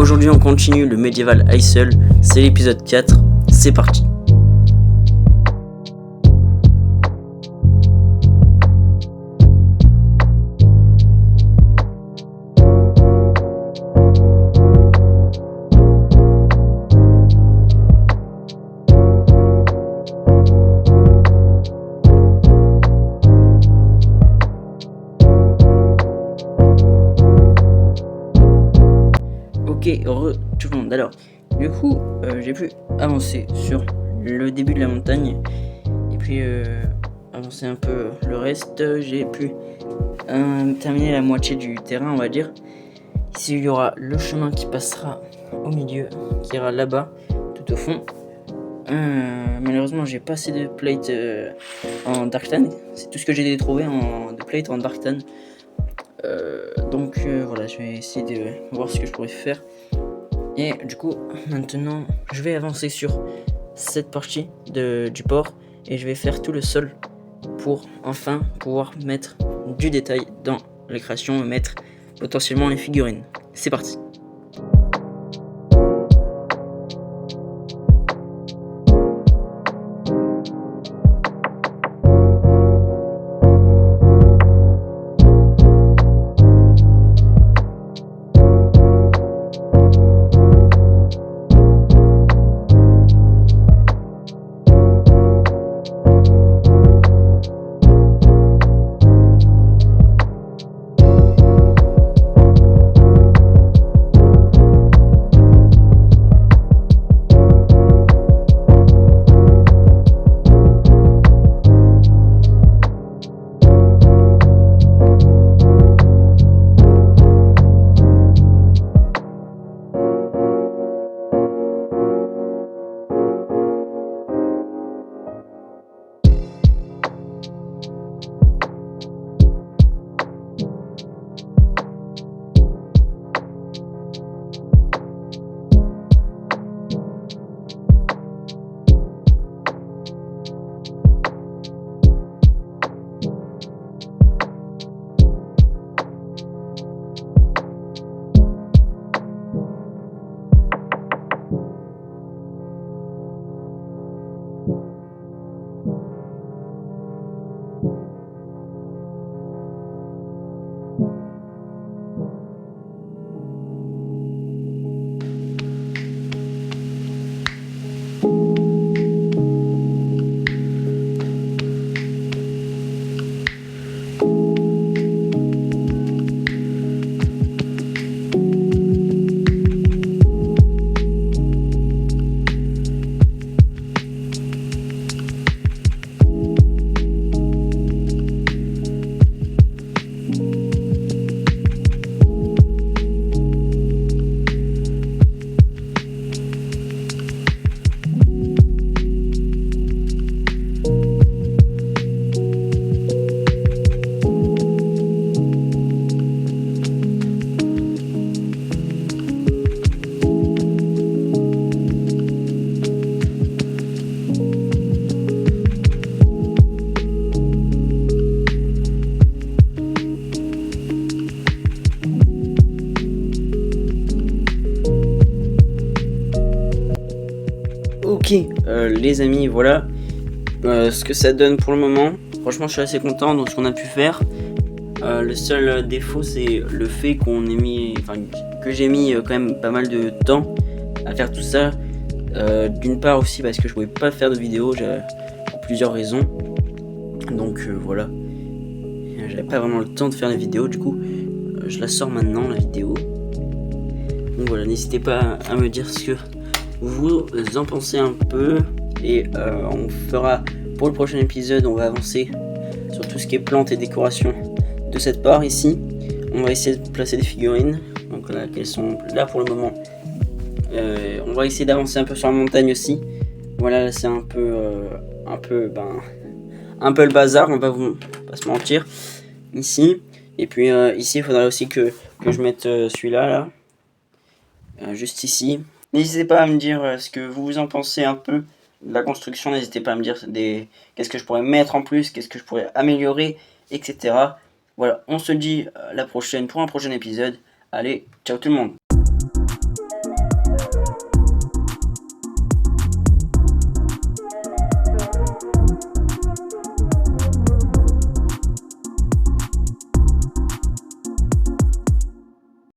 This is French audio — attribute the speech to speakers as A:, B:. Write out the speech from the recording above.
A: Aujourd'hui on continue le Medieval Isle, c'est l'épisode 4, c'est parti. Ok, heureux tout le monde. Alors, du coup, j'ai pu avancer sur le début de la montagne et puis avancer un peu le reste. J'ai pu terminer la moitié du terrain, on va dire. Ici, il y aura le chemin qui passera au milieu, qui ira là-bas, tout au fond. Malheureusement, j'ai pas assez de plates en Darktan. C'est tout ce que j'ai trouvé de plates en Darktan. Donc voilà, je vais essayer de voir ce que je pourrais faire. Et du coup, maintenant, je vais avancer sur cette partie du port et je vais faire tout le sol pour enfin pouvoir mettre du détail dans les créations et mettre potentiellement les figurines. C'est parti. Ok, les amis, voilà ce que ça donne pour le moment. Franchement, je suis assez content de ce qu'on a pu faire. Le seul défaut, c'est le fait que j'ai mis quand même pas mal de temps à faire tout ça. D'une part aussi parce que je pouvais pas faire de vidéo pour plusieurs raisons. Donc voilà, j'avais pas vraiment le temps de faire la vidéo. Du coup, je la sors maintenant la vidéo. Donc voilà, n'hésitez pas à me dire ce que vous en pensez un peu et on fera pour le prochain épisode, on va avancer sur tout ce qui est plantes et décoration de cette part ici. On va essayer de placer des figurines, donc là qu'elles sont là pour le moment. On va essayer d'avancer un peu sur la montagne aussi. Voilà, là c'est un peu le bazar, on va pas se mentir ici. Et puis ici il faudrait aussi que je mette celui-là là. Juste ici. N'hésitez pas à me dire ce que vous en pensez un peu de la construction. N'hésitez pas à me dire qu'est-ce que je pourrais mettre en plus, qu'est-ce que je pourrais améliorer, etc. Voilà, on se dit à la prochaine pour un prochain épisode. Allez, ciao tout le monde.